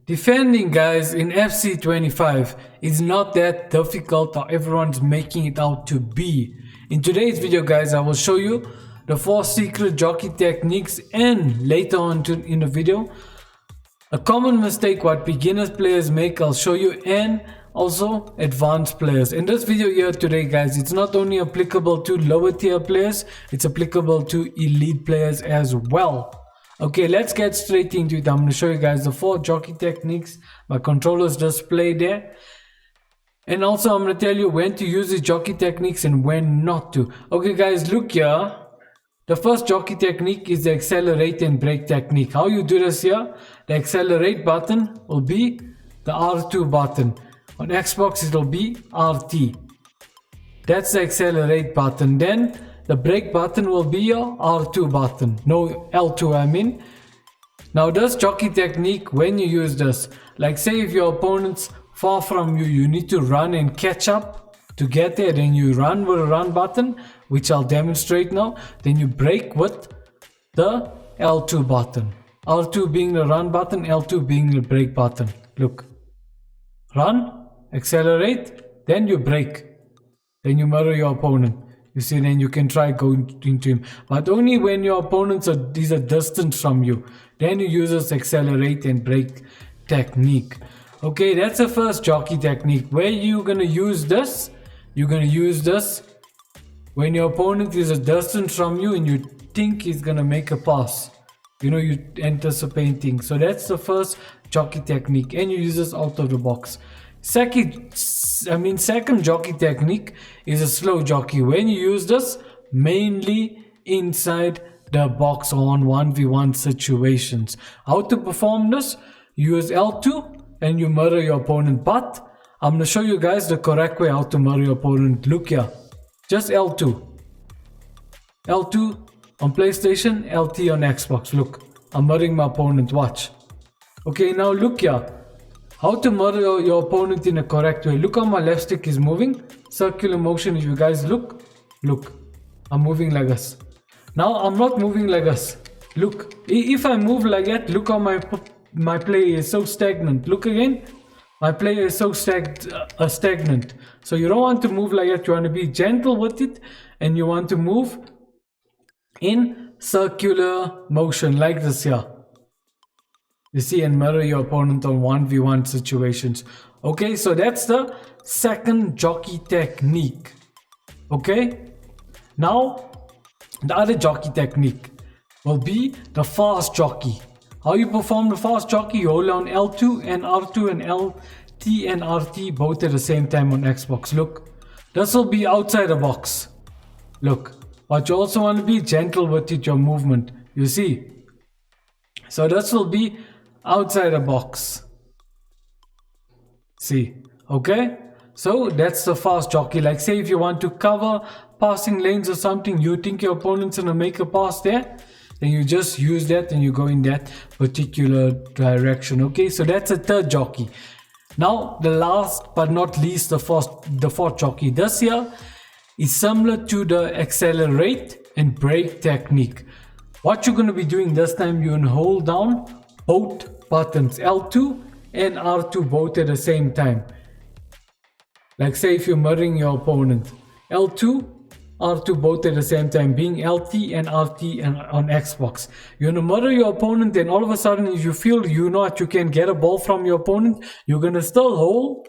Defending, guys, in FC25 is not that difficult how everyone's making it out to be. In today's video, guys, I will show you the 4 secret jockey techniques, and later on in the video, a common mistake what beginners players make, I'll show you, and also advanced players. In this video here today, guys, it's not only applicable to lower tier players, it's applicable to elite players as well. Okay, let's get straight into it. I'm going to show you guys the 4 jockey techniques. My controller's displayed there. And also I'm going to tell you when to use these jockey techniques and when not to. Okay guys, look here. The first jockey technique is the accelerate and brake technique. How you do this here? The accelerate button will be the R2 button. On Xbox it will be RT. That's the accelerate button. Then the brake button will be your R2 button. No, L2 I mean. Now this jockey technique, when you use this, like say if your opponent's far from you, you need to run and catch up to get there. Then you run with a run button, which I'll demonstrate now. Then you brake with the L2 button. R2 being the run button, L2 being the brake button. Look. Run, accelerate, then you brake. Then you mirror your opponent. You see, then you can try going into him. But only when your opponents are a distance from you. Then you use this accelerate and brake technique. Okay, that's the first jockey technique. Where you're going to use this? You're going to use this when your opponent is a distance from you and you think he's going to make a pass. You know, you're anticipating. So that's the first jockey technique. And you use this out of the box. Second jockey technique is a slow jockey. When you use this, mainly inside the box on 1v1 situations. How to perform this? You use L2 and you mirror your opponent. But I'm going to show you guys the correct way how to mirror your opponent. Look here. Just L2. L2 on PlayStation, LT on Xbox. Look, I'm mirroring my opponent. Watch. Okay, now look here. How to mirror your opponent in a correct way. Look how my left stick is moving. Circular motion. If you guys look. I'm moving like this. Now I'm not moving like this. Look. If I move like that, look how my play is so stagnant. Look again. My play is so stagnant. So you don't want to move like that. You want to be gentle with it. And you want to move in circular motion like this here. You see, and mirror your opponent on 1v1 situations. Okay, so that's the second jockey technique. Okay, now the other jockey technique will be the fast jockey. How you perform the fast jockey? You hold on L2 and R2 and LT and RT both at the same time on Xbox. Look, this will be outside the box. Look, but you also want to be gentle with it, your movement. You see, so this will be outside the box. See, okay, so that's the fast jockey. Like say if you want to cover passing lanes or something, you think your opponent's gonna make a pass there, then you just use that and you go in that particular direction. Okay, so that's a third jockey. Now the last but not least, the fourth jockey. This here is similar to the accelerate and brake technique. What you're going to be doing this time, you're going to hold down both buttons, L2 and R2 both at the same time. Like say if you're mirroring your opponent, L2, R2 both at the same time, being LT and RT and on Xbox. You're going to mirror your opponent, and all of a sudden if you feel you can get a ball from your opponent, you're going to still hold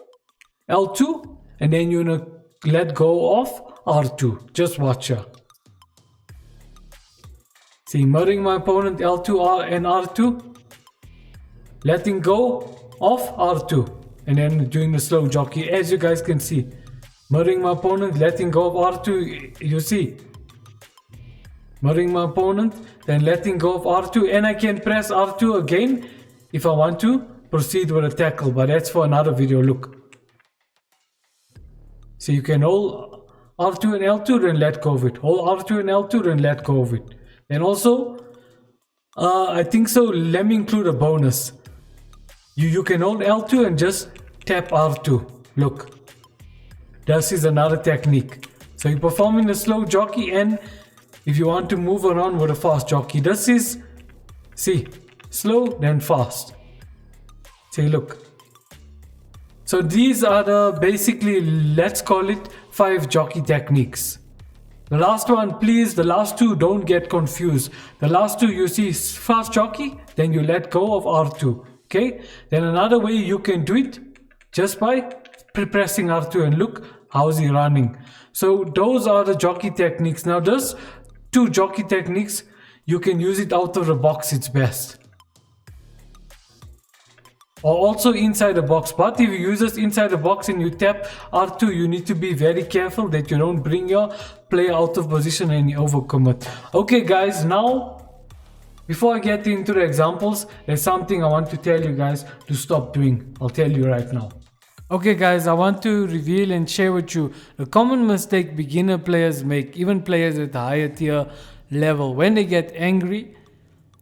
L2 and then you're going to let go of R2. Just watch here. See, mirroring my opponent L2 and R2, letting go of R2, and then doing the slow jockey. As you guys can see, mirroring my opponent, letting go of R2. You see, mirroring my opponent, then letting go of R2, and I can press R2 again if I want to proceed with a tackle, but that's for another video. Look, so you can hold R2 and L2, then let go of it. Hold R2 and L2, then let go of it. And also, I think so, let me include a bonus. You can hold L2 and just tap R2. Look, this is another technique. So you're performing the slow jockey, and if you want to move around with a fast jockey, this is, see, slow then fast. See, look. So these are the basically, let's call it 5 jockey techniques. The last one, please, the last 2, don't get confused. The last 2 you see fast jockey, then you let go of R2. Okay, then another way you can do it just by pressing R2 and look how's he running. So those are the jockey techniques. Now those 2 jockey techniques, you can use it out of the box, it's best. Or also inside the box, but if you use this inside the box and you tap R2, you need to be very careful that you don't bring your player out of position and you overcommit. Okay guys, now before I get into the examples, there's something I want to tell you guys to stop doing. I'll tell you right now. Okay guys, I want to reveal and share with you the common mistake beginner players make, even players at the higher tier level, when they get angry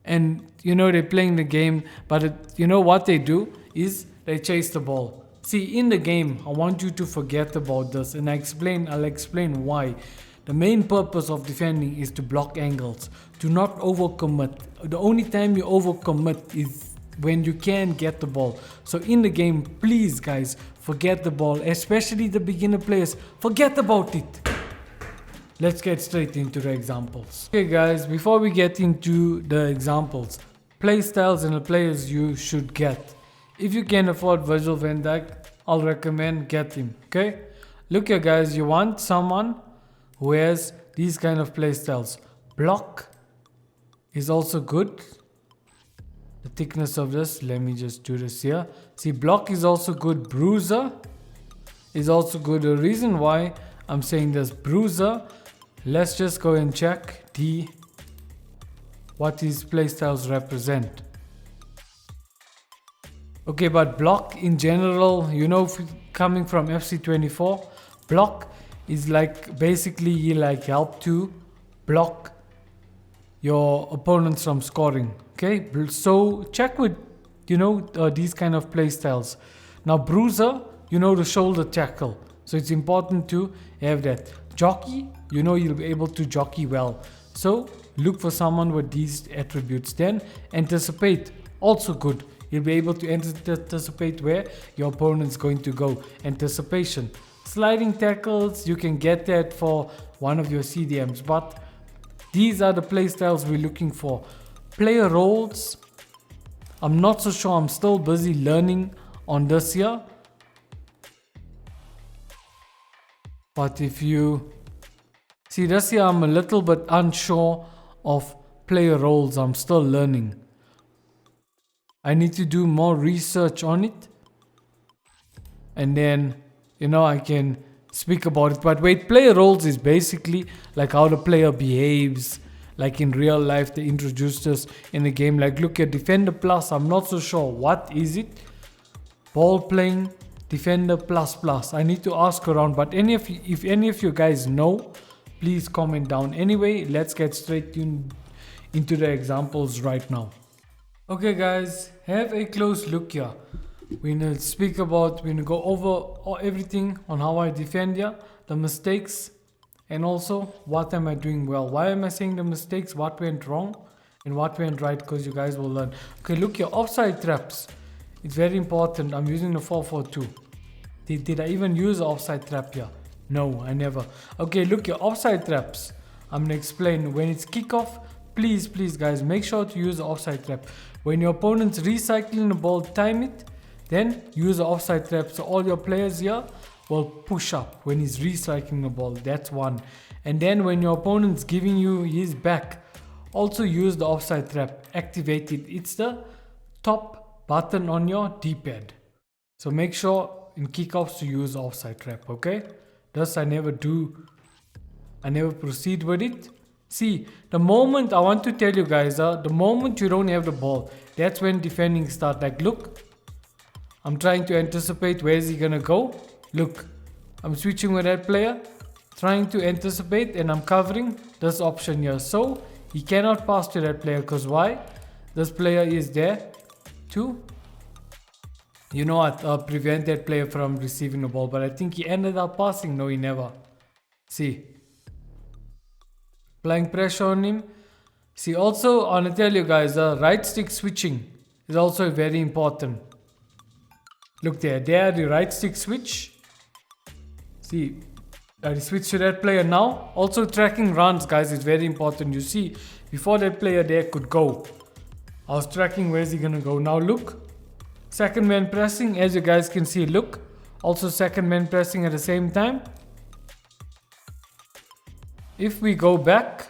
and you know they're playing the game, but you know what they do is they chase the ball. See, in the game, I want you to forget about this, and I'll explain why. The main purpose of defending is to block angles, to not overcommit. The only time you overcommit is when you can get the ball. So in the game, please guys, forget the ball, especially the beginner players, forget about it. Let's get straight into the examples. Okay guys, before we get into the examples, play styles and the players you should get. If you can afford Virgil van Dijk, I'll recommend get him. Okay, look here guys, you want someone who has these kind of play styles. Block is also good. The thickness of this, let me just do this here. See, block is also good. Bruiser is also good. The reason why I'm saying this, bruiser, let's just go and check what these playstyles represent. Okay, but block in general, you know, coming from FC24, block is like basically like help to block your opponents from scoring. Okay, so check with these kind of playstyles. Now bruiser, you know, the shoulder tackle, so it's important to have that. Jockey, you know, you'll be able to jockey well, so look for someone with these attributes. Then anticipate, also good. You'll be able to anticipate where your opponent's going to go. Anticipation. Sliding tackles, you can get that for one of your CDMs, but these are the play styles we're looking for. Player roles, I'm not so sure, I'm still busy learning on this here. But if you see this here, I'm a little bit unsure of player roles, I'm still learning. I need to do more research on it, and then, you know, I can speak about it. But wait, player roles is basically like how the player behaves, like in real life. They introduced us in the game. Like look at defender plus, I'm not so sure what is it. Ball playing, defender plus plus. I need to ask around, but if any of you guys know, please comment down. Anyway, let's get straight into the examples right now. Okay guys, have a close look here. We're gonna go over everything on how I defend here, the mistakes, and also what am I doing well. Why am I saying the mistakes, what went wrong and what went right, because you guys will learn. Okay, look here, offside traps. It's very important. I'm using the 4-4-2. Did I even use the offside trap here? No, I never. Okay, look here, offside traps. I'm gonna explain. When it's kickoff, please guys, make sure to use the offside trap. When your opponent's recycling the ball, time it, then use the offside trap. So all your players here will push up when he's recycling the ball. That's one. And then when your opponent's giving you his back, also use the offside trap. Activate it. It's the top button on your D-pad. So make sure in kickoffs to use the offside trap, okay? Thus I never proceed with it. See, the moment, I want to tell you guys, the moment you don't have the ball, that's when defending starts. Like look, I'm trying to anticipate where is he gonna go. Look, I'm switching with that player, trying to anticipate, and I'm covering this option here. So he cannot pass to that player, because why? This player is there to, you know what, prevent that player from receiving the ball. But I think he ended up passing. No, he never. See, applying pressure on him. See, also I want to tell you guys, right stick switching is also very important. Look there, the right stick switch. See, I switch to that player now. Also tracking runs, guys, is very important. You see, before that player there could go, I was tracking where's he gonna go. Now look, second man pressing, as you guys can see, look. Also second man pressing at the same time. If we go back,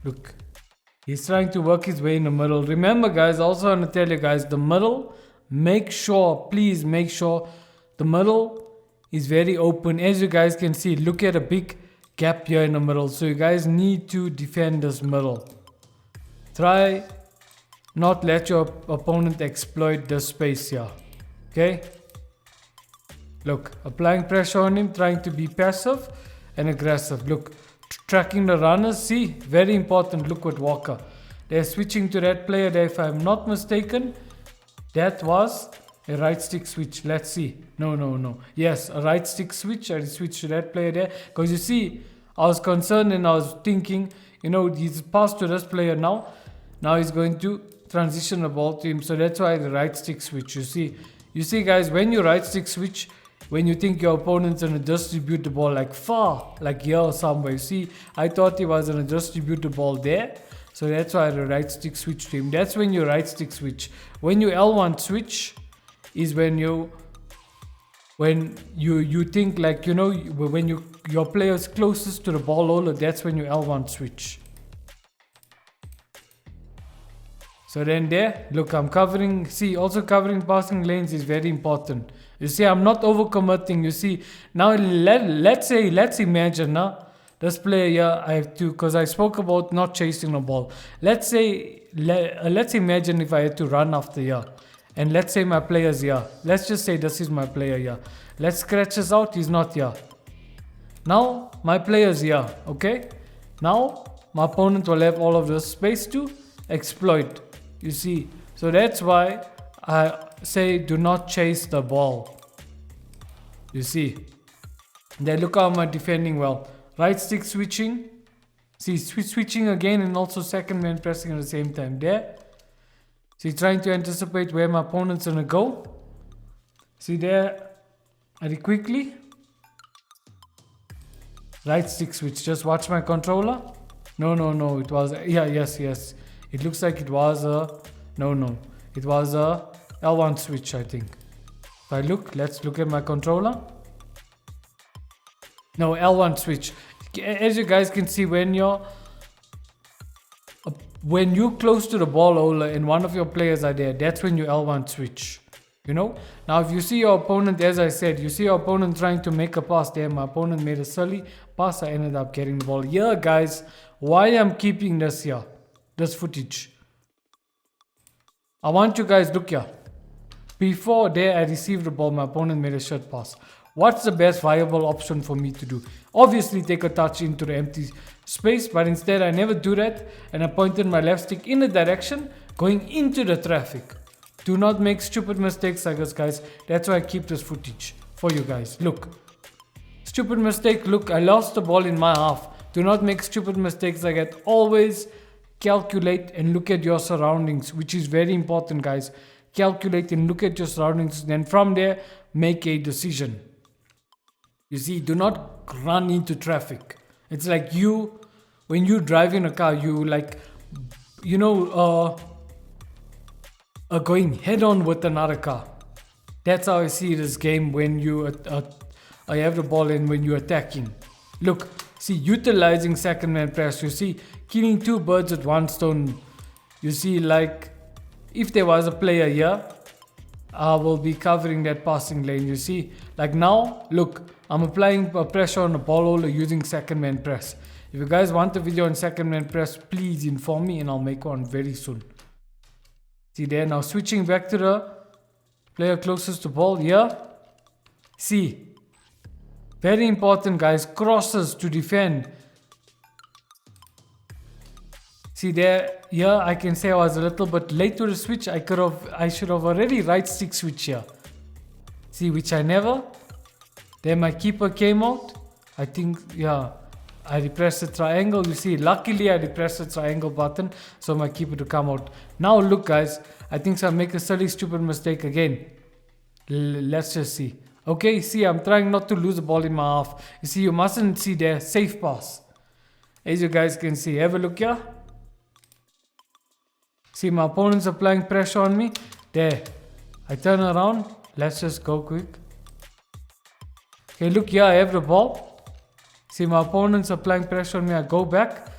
look, he's trying to work his way in the middle. Remember, guys, also I want to tell you guys, the middle, make sure, please make sure the middle is very open. As you guys can see, look at a big gap here in the middle. So you guys need to defend this middle. Try not let your opponent exploit this space here. Okay? Look, applying pressure on him, trying to be passive and aggressive. Look, tracking the runners. See, very important. Look with Walker. They're switching to that player there, if I'm not mistaken. That was a right stick switch. Let's see. No. Yes, a right stick switch. I switched to that player there. Because you see, I was concerned and I was thinking, you know, he's passed to this player now. Now he's going to transition the ball to him. So that's why the right stick switch. You see guys, when you right stick switch, when you think your opponent's going to distribute the ball like far, like here or somewhere. You see, I thought he was going to distribute the ball there. So that's why the right stick switch to him. That's when you right stick switch. When you L1 switch is when you think like, you know, when your player is closest to the ball holder, that's when you L1 switch. So then there, look, I'm covering, see, also covering passing lanes is very important. You see, I'm not overcommitting. You see, now let's imagine now, this player here, I have to, because I spoke about not chasing the ball. Let's imagine if I had to run after here. And let's say my player's here. Let's just say this is my player here. Let's scratch this out, he's not here. Now, my player's here, okay? Now, my opponent will have all of this space to exploit. You see, so that's why I say do not chase the ball. You see, then look how am I defending well. Right stick switching, see, switching again, and also second man pressing at the same time there. See, trying to anticipate where my opponent's gonna go. See there, very quickly. Right stick switch, just watch my controller. No, it was, yes. It looks like it was a, it was a L1 switch, I think. If I look, let's look at my controller. No, L1 switch. As you guys can see, when you're close to the ball holder and one of your players are there, that's when you L1 switch. You know? Now, if you see your opponent, as I said, you see your opponent trying to make a pass there. My opponent made a silly pass. I ended up getting the ball. Yeah, guys, why I'm keeping this here? This footage. I want you guys, look here. Before there I received the ball, my opponent made a short pass. What's the best viable option for me to do? Obviously take a touch into the empty space, but instead I never do that, and I pointed my left stick in the direction going into the traffic. Do not make stupid mistakes like this, guys. That's why I keep this footage for you guys. Look, stupid mistake. Look, I lost the ball in my half. Do not make stupid mistakes like that. Always calculate and look at your surroundings, which is very important, guys. Calculate and look at your surroundings, then from there make a decision. You see, do not run into traffic. It's like when you drive in a car, you like, you know, going head on with another car. That's how I see this game when you I have the ball and when you're attacking. Look, see, utilizing second man press, you see, killing two birds with one stone. You see, like, if there was a player here, I will be covering that passing lane. You see, like now, look, I'm applying pressure on the ball holder using second man press. If you guys want a video on second man press, please inform me and I'll make one very soon. See there, now switching back to the player closest to ball here. See, very important, guys, crosses to defend. See there, here I can say I was a little bit late to the switch. I should have already right stick switch here. See, which I never. Then my keeper came out. I think, yeah, I depress the triangle. You see, luckily I depressed the triangle button so my keeper to come out. Now look guys, I think so I make a silly stupid mistake again. Let's just see. Okay, see, I'm trying not to lose the ball in my half. You see, you mustn't see there. Safe pass. As you guys can see, have a look here. See, my opponent's applying pressure on me. There. I turn around. Let's just go quick. Okay, look here, I have the ball. See, my opponent's applying pressure on me. I go back.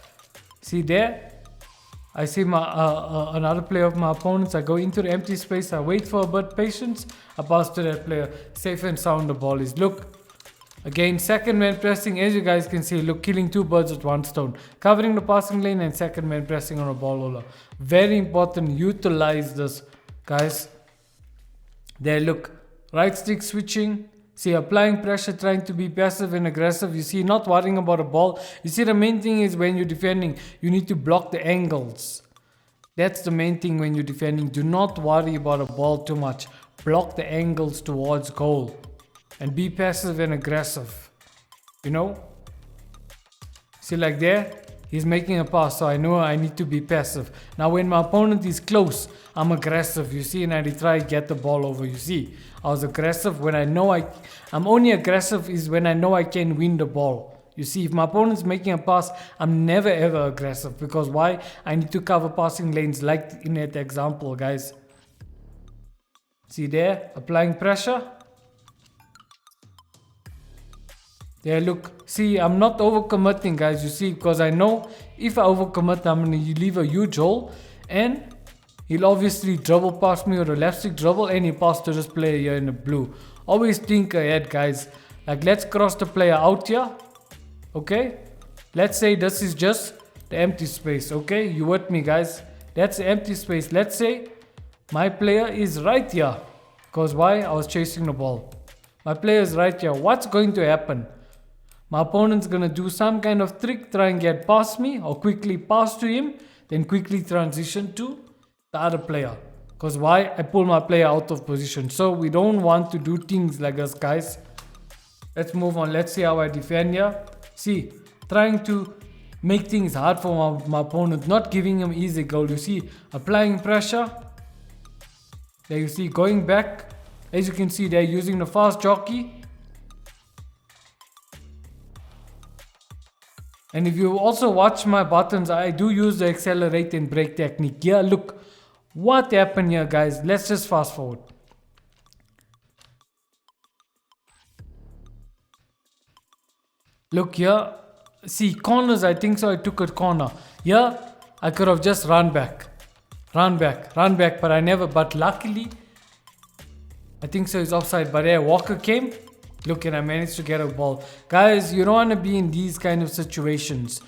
See there. I see my another player of my opponents. I go into the empty space. I wait for a bit patience. I pass to that player. Safe and sound the ball is. Look. Again, second man pressing. As you guys can see, look, killing two birds with one stone. Covering the passing lane and second man pressing on a ball holder. Very important. Utilize this, guys. There, look. Right stick switching. See, applying pressure, trying to be passive and aggressive. You see, not worrying about a ball. You see, the main thing is when you're defending, you need to block the angles. That's the main thing when you're defending. Do not worry about a ball too much. Block the angles towards goal. And be passive and aggressive. You know? See, like there, he's making a pass, so I know I need to be passive. Now, when my opponent is close, I'm aggressive. You see, and I try to get the ball over. You see, I was aggressive when I know I'm only aggressive is when I know I can win the ball. You see, if my opponent's making a pass, I'm never ever aggressive. Because why? I need to cover passing lanes like in that example, guys. See there, applying pressure. There, look. See, I'm not overcommitting, guys. You see, because I know if I overcommit, I'm going to leave a huge hole. And he'll obviously dribble past me or a left stick dribble and he pass to this player here in the blue. Always think ahead, guys. Like, let's cross the player out here. Okay? Let's say this is just the empty space. Okay? You with me, guys? That's the empty space. Let's say my player is right here. Because why? I was chasing the ball. My player is right here. What's going to happen? My opponent's going to do some kind of trick, try and get past me or quickly pass to him. Then quickly transition to the other player. Because why? I pull my player out of position. So we don't want to do things like this, guys. Let's move on. Let's see how I defend here. See, trying to make things hard for my opponent. Not giving him easy goal. You see, applying pressure. There you see, going back. As you can see, they're using the fast jockey. And if you also watch my buttons, I do use the accelerate and brake technique. Yeah, look. What happened here, guys? Let's just fast forward. Look here. See, corners, I think so. I took a corner. Here, I could have just run back. Run back, but I never. But luckily, I think so it's offside. But yeah, Walker came. Look, and I managed to get a ball. Guys, you don't want to be in these kind of situations.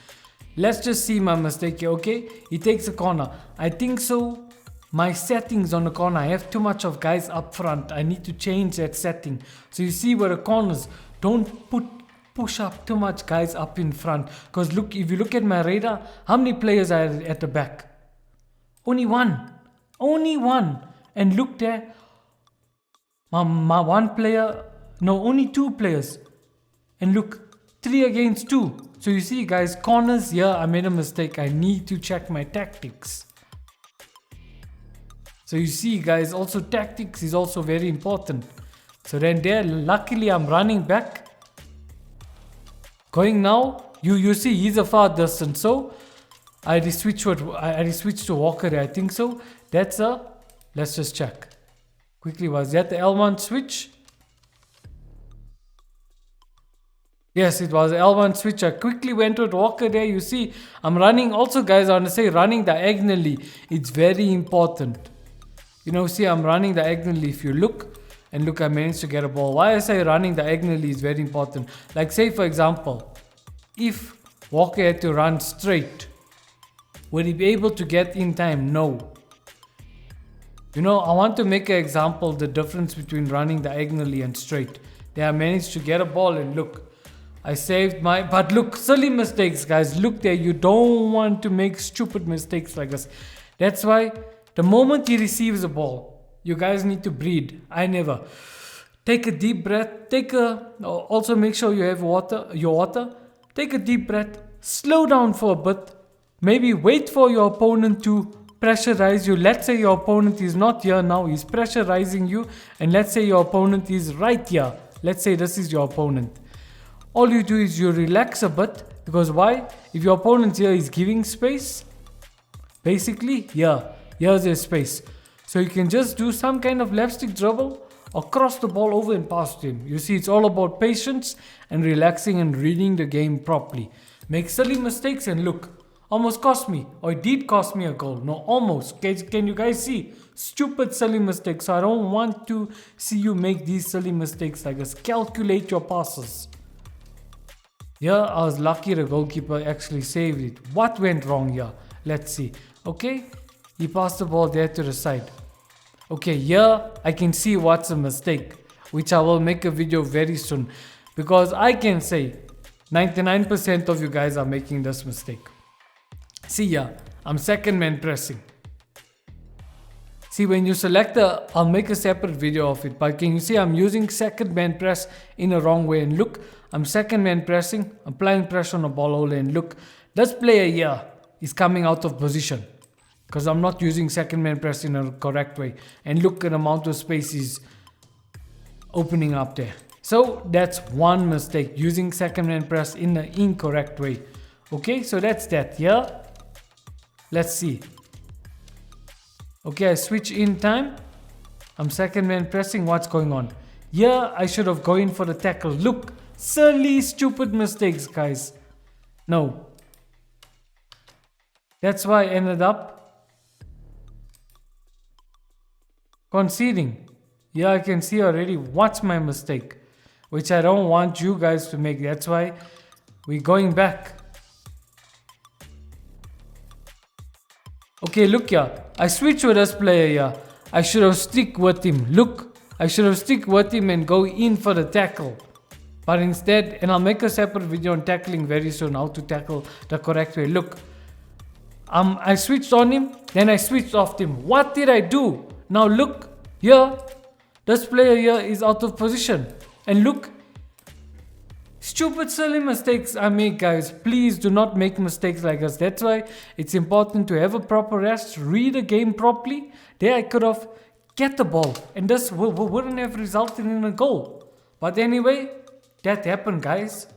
Let's just see my mistake here, okay? He takes a corner. I think so. My settings on the corner, I have too much of guys up front. I need to change that setting. So you see where the corners, don't push up too much guys up in front. Because look, if you look at my radar, how many players are at the back? Only one. Only one. And look there. My one player, no, only two players. And look, 3 against 2. So you see guys, corners, yeah, I made a mistake. I need to check my tactics. So you see guys, also tactics is also very important. So then there, luckily I'm running back. Going now, you see he's a far distance. So I switched to Walker, I think so. That's a, let's just check. Quickly, was that the L1 switch? Yes, it was L1 switch. I quickly went with Walker there. You see, I'm running. Also guys, I want to say running diagonally. It's very important. You know, see, I'm running diagonally. If you look, and look, I managed to get a ball. Why I say running diagonally is very important. Like say, for example, if Walker had to run straight, would he be able to get in time? No. You know, I want to make an example, the difference between running diagonally and straight. There I managed to get a ball and look, I saved my, but look, silly mistakes guys. Look there, you don't want to make stupid mistakes like this. That's why the moment he receives the ball, you guys need to breathe. I never. Take a deep breath. Also make sure you have water, your water. take a deep breath, slow down for a bit, maybe wait for your opponent to pressurize you. Let's say your opponent is not here now, he's pressurizing you, and let's say your opponent is right here. Let's say this is your opponent. All you do is you relax a bit, because why? If your opponent here is giving space, basically here's your space. So you can just do some kind of left stick dribble or cross the ball over and past him. You see, it's all about patience and relaxing and reading the game properly. Make silly mistakes and look, almost cost me, or it did cost me a goal. No, almost. Can you guys see? Stupid silly mistakes. So I don't want to see you make these silly mistakes like this. Calculate your passes. Here I was lucky the goalkeeper actually saved it. What went wrong here? Let's see. Okay, he passed the ball there to the side. Okay, here I can see what's a mistake, which I will make a video very soon, because I can say 99% of you guys are making this mistake. See here, I'm second man pressing. See, when you select I'll make a separate video of it, but can you see I'm using second man press in a wrong way? And look, I'm second man pressing, applying pressure on the ball hole, and look, this player here is coming out of position because I'm not using second man press in a correct way. And look at the amount of space is opening up there. So that's one mistake, using second man press in the incorrect way. Okay, so that's that. Here, let's see. Okay, I switch in time. I'm second man pressing. What's going on? Here, I should have gone for the tackle. Look, silly, stupid mistakes, guys. No. That's why I ended up conceding. Here I can see already what's my mistake, which I don't want you guys to make. That's why we're going back. Okay, look here. I switch with this player here. I should have stick with him. Look, I should have stick with him and go in for the tackle. But instead, and I'll make a separate video on tackling very soon, how to tackle the correct way. Look, I switched on him, then I switched off him. What did I do? Now look, here, this player here is out of position. And look, stupid silly mistakes I make, guys. Please do not make mistakes like this. That's why it's important to have a proper rest, read the game properly. There I could have get the ball, and this wouldn't have resulted in a goal. But anyway, that happened, guys.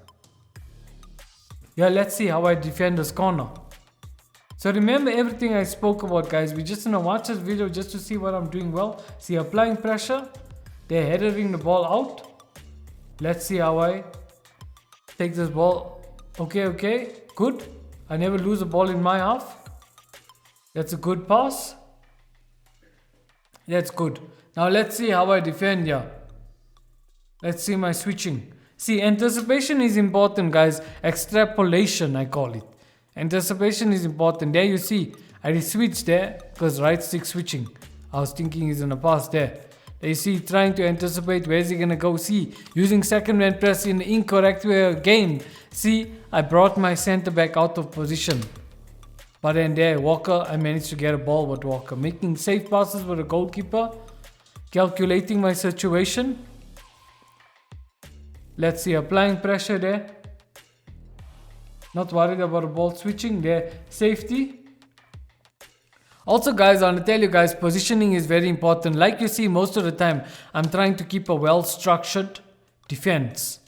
Yeah, let's see how I defend this corner. So remember everything I spoke about, guys. We're just gonna watch this video just to see what I'm doing well. See, applying pressure. They're headering the ball out. Let's see how I take this ball. Okay, good. I never lose a ball in my half. That's a good pass. That's good. Now let's see how I defend here. Let's see my switching. See, anticipation is important, guys. Extrapolation, I call it. Anticipation is important. There you see, I switched there because right stick switching. I was thinking he's gonna pass there. There you see, trying to anticipate where's he gonna go. See, using second man press in the incorrect way again. See, I brought my center back out of position. But then there, Walker, I managed to get a ball with Walker. Making safe passes with the goalkeeper. Calculating my situation. Let's see, applying pressure there. Not worried about the ball switching there. Safety. Also, guys, I want to tell you guys, positioning is very important. Like you see, most of the time, I'm trying to keep a well-structured defense.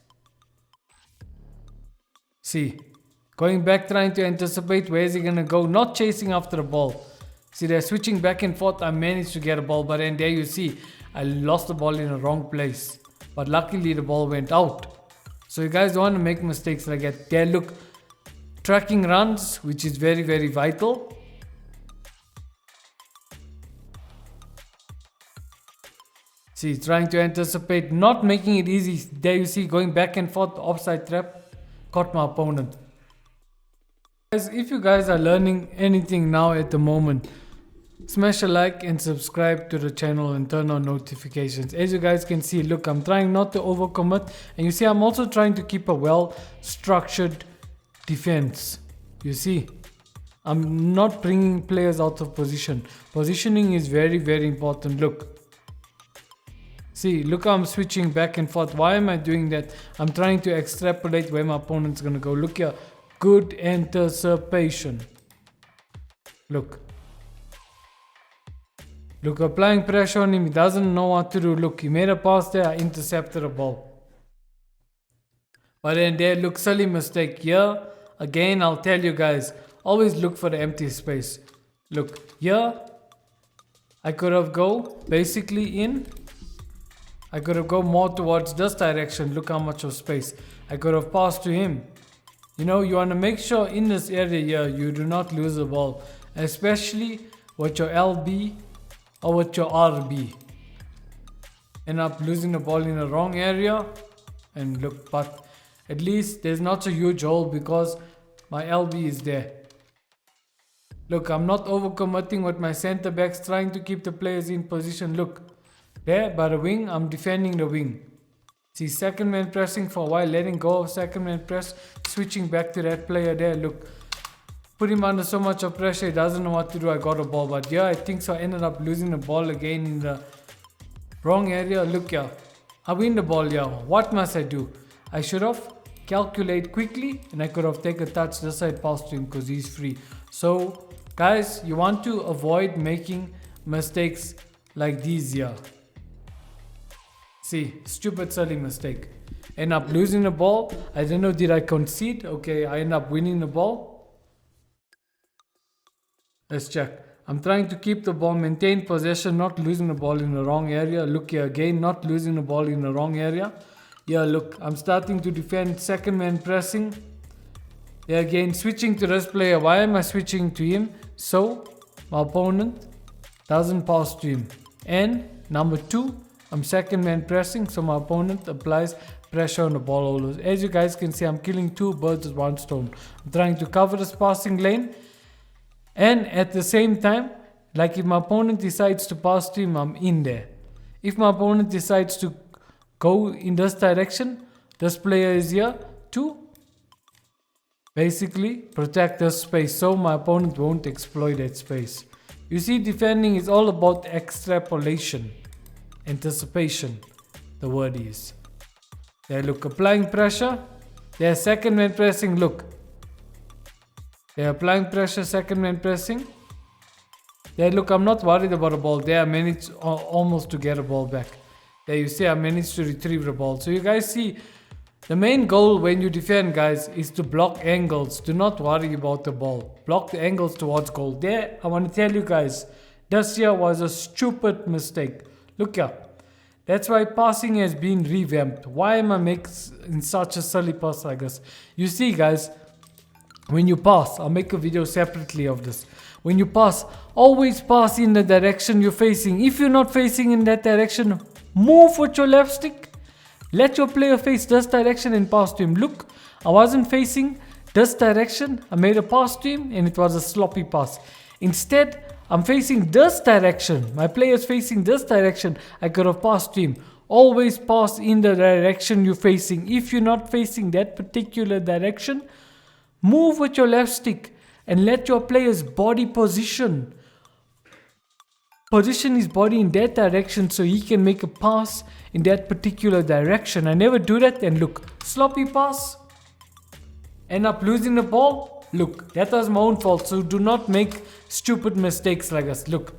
See, going back, trying to anticipate where is he going to go. Not chasing after the ball. See, they're switching back and forth. I managed to get a ball, but then there you see, I lost the ball in the wrong place. But luckily, the ball went out. So you guys don't want to make mistakes like that. There, look. Tracking runs, which is very, very vital. See, trying to anticipate, not making it easy. There you see, going back and forth, offside trap, caught my opponent. Guys, if you guys are learning anything now at the moment, smash a like and subscribe to the channel and turn on notifications. As you guys can see, look, I'm trying not to overcommit. And you see, I'm also trying to keep a well-structured defense. You see, I'm not bringing players out of position. Positioning is very, very important. Look, See, look how I'm switching back and forth. Why am I doing that? I'm trying to extrapolate where my opponent's gonna go. Look here. Good anticipation. Look. Look, applying pressure on him. He doesn't know what to do. Look, he made a pass there. I intercepted a ball. But then there, look, silly mistake. Here, again, I'll tell you guys. Always look for the empty space. Look, here, I could have go basically in. I could have go more towards this direction. Look how much of space. I could have passed to him. You know, you want to make sure in this area here, you do not lose the ball. Especially with your LB or with your RB. End up losing the ball in the wrong area. And look, but at least there's not a huge hole because my LB is there. Look, I'm not overcommitting with my center backs, trying to keep the players in position. Look, there by the wing, I'm defending the wing. See, second man pressing for a while, letting go of second man press, switching back to that player there. Look, put him under so much of pressure, he doesn't know what to do. I got a ball, but yeah, I think so. I ended up losing the ball again in the wrong area. Look here, I win the ball here. What must I do? I should have calculate quickly and I could have taken a touch this side past him because he's free. So guys, you want to avoid making mistakes like these here. See, stupid silly mistake. End up losing the ball. I don't know, did I concede? Okay, I end up winning the ball. Let's check. I'm trying to keep the ball, maintain possession, not losing the ball in the wrong area. Look here again, not losing the ball in the wrong area. Yeah, look, I'm starting to defend, second man pressing. Yeah, again, switching to this player. Why am I switching to him? So, my opponent doesn't pass to him. And number two, I'm second man pressing, so my opponent applies pressure on the ball holders. As you guys can see, I'm killing two birds with one stone. I'm trying to cover this passing lane. And at the same time, like if my opponent decides to pass to him, I'm in there. If my opponent decides to go in this direction, this player is here to basically protect this space so my opponent won't exploit that space. You see, defending is all about extrapolation, anticipation, the word is. There, look, applying pressure. There, second man pressing, look. They're applying pressure, second man pressing. There, look, I'm not worried about the ball. There, I managed almost to get a ball back. There, you see, I managed to retrieve the ball. So you guys see, the main goal when you defend, guys, is to block angles. Do not worry about the ball. Block the angles towards goal. There, I want to tell you guys, this here was a stupid mistake. Look here. That's why passing has been revamped. Why am I making such a silly pass like this? You see, guys, when you pass, I'll make a video separately of this. When you pass, always pass in the direction you're facing. If you're not facing in that direction, move with your left stick. Let your player face this direction and pass to him. Look, I wasn't facing this direction. I made a pass to him and it was a sloppy pass. Instead, I'm facing this direction. My player is facing this direction. I could have passed to him. Always pass in the direction you're facing. If you're not facing that particular direction, move with your left stick and let your player's body position his body in that direction so he can make a pass in that particular direction. I never do that, and look, sloppy pass, end up losing the ball. Look, that was my own fault, so do not make stupid mistakes like this. Look,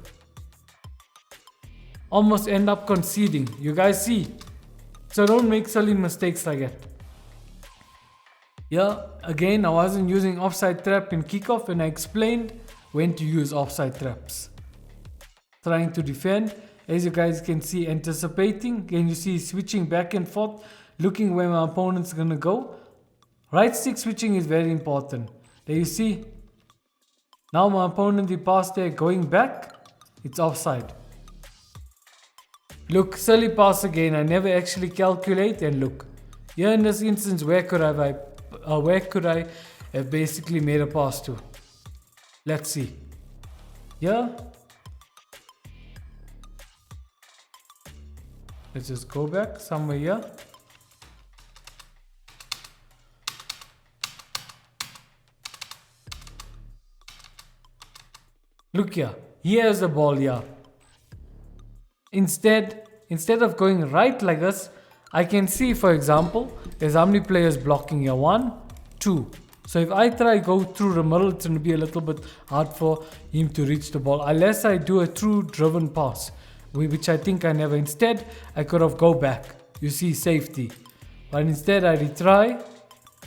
almost end up conceding. You guys see, so don't make silly mistakes like that. Yeah, again, I wasn't using offside trap in kickoff, and I explained when to use offside traps. Trying to defend, as you guys can see, anticipating. Can you see switching back and forth, looking where my opponent's gonna go. Right stick switching is very important. There you see, now my opponent, he passed there, going back, it's offside. Look, silly pass again. I never actually calculate, and look, here in this instance, where could I have basically made a pass to? Let's see. Yeah. Let's just go back somewhere here. Look here. Here's the ball here. Instead, instead of going right like this, I can see, for example, there's how many players blocking here. 1, 2. So if I try go through the middle, it's going to be a little bit hard for him to reach the ball, unless I do a true driven pass, which I think I never. Instead, I could have go back. You see, safety. But instead, I retry.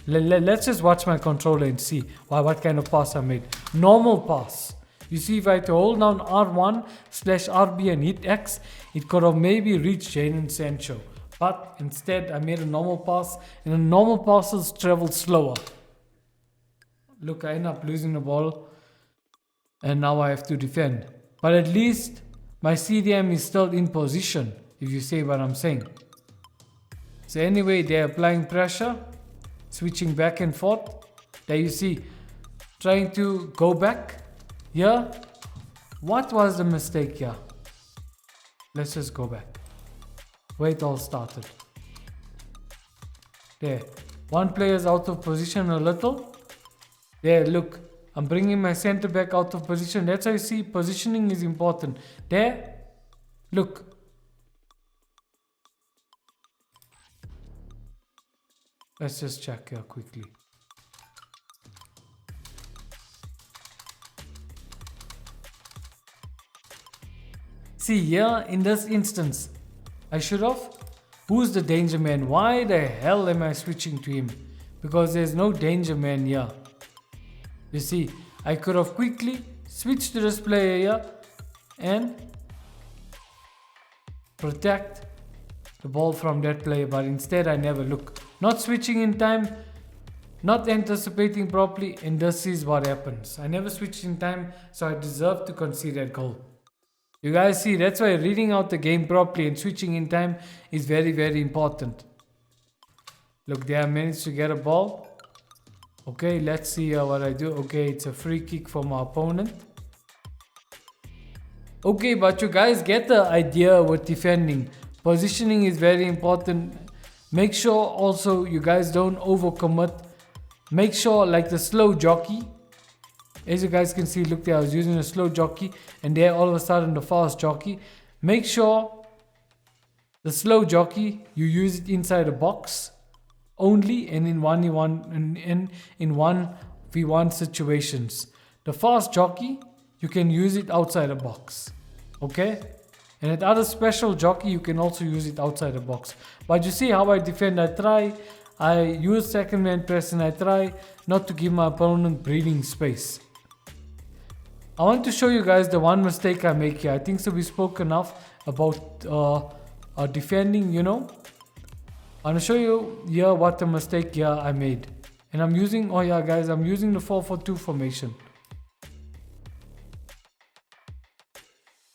Let's just watch my controller and see what kind of pass I made. Normal pass. You see, if I had to hold down R1/RB and hit X, it could have maybe reached Jadon Sancho. But instead, I made a normal pass, and the normal passes travel slower. Look, I end up losing the ball, and now I have to defend. But at least my CDM is still in position, if you see what I'm saying. So anyway, they're applying pressure, switching back and forth. There you see, trying to go back. Here, what was the mistake here? Let's just go back. Where it all started. There, one player is out of position a little. There, look, I'm bringing my center back out of position. That's how you see positioning is important. There, look. Let's just check here quickly. See here, in this instance, I should have. Who's the danger man? Why the hell am I switching to him? Because there's no danger man here. You see, I could have quickly switched to this player here and protect the ball from that player, but instead I never look. Not switching in time, not anticipating properly, and this is what happens. I never switched in time, so I deserve to concede that goal. You guys see, that's why reading out the game properly and switching in time is very, very important. Look, there I managed to get a ball. Okay, let's see what I do. Okay, it's a free kick for my opponent. Okay, but you guys get the idea with defending. Positioning is very important. Make sure also you guys don't overcommit. Make sure, like the slow jockey. As you guys can see, look there, I was using a slow jockey, and there all of a sudden the fast jockey. Make sure the slow jockey, you use it inside a box only, and in 1v1 situations. The fast jockey, you can use it outside a box. Okay? And at other special jockey, you can also use it outside the box. But you see how I defend. I use second man press, and I try not to give my opponent breathing space. I want to show you guys the one mistake I make here. I think so we spoke enough about defending, you know. I want to show you here what the mistake here I made. And I'm using, oh yeah guys, I'm using the 4-4-2 formation.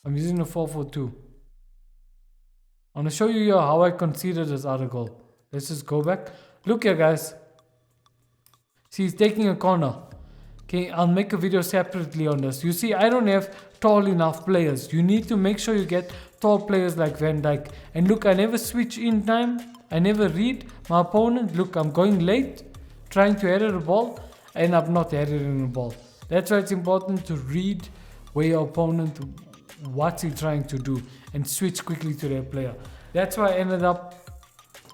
I'm using the 4-4-2. I want to show you here how I conceded this other goal. Let's just go back. Look here guys. See, he's taking a corner. Okay, I'll make a video separately on this. You see, I don't have tall enough players. You need to make sure you get tall players like Van Dijk. And look, I never switch in time. I never read my opponent. Look, I'm going late, trying to header the ball, and I'm not heading the ball. That's why it's important to read where your opponent, what's he trying to do, and switch quickly to their player. That's why I ended up,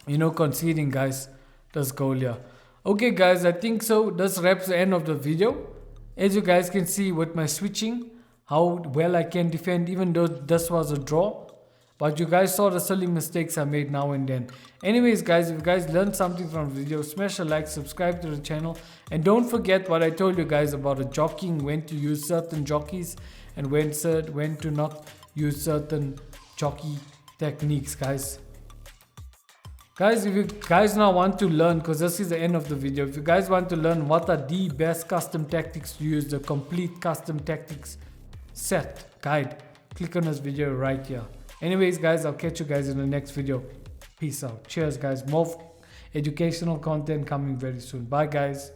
you know, conceding, guys, this goal here. Okay guys, I think so this wraps the end of the video. As you guys can see with my switching, how well I can defend even though this was a draw. But you guys saw the silly mistakes I made now and then. Anyways guys, if you guys learned something from the video, smash a like, subscribe to the channel. And don't forget what I told you guys about the jockeying, when to use certain jockeys and when to not use certain jockey techniques, guys. Guys, if you guys now want to learn, because this is the end of the video, if you guys want to learn what are the best custom tactics to use, the complete custom tactics set guide, click on this video right here. Anyways guys, I'll catch you guys in the next video. Peace out. Cheers guys. More educational content coming very soon. Bye guys.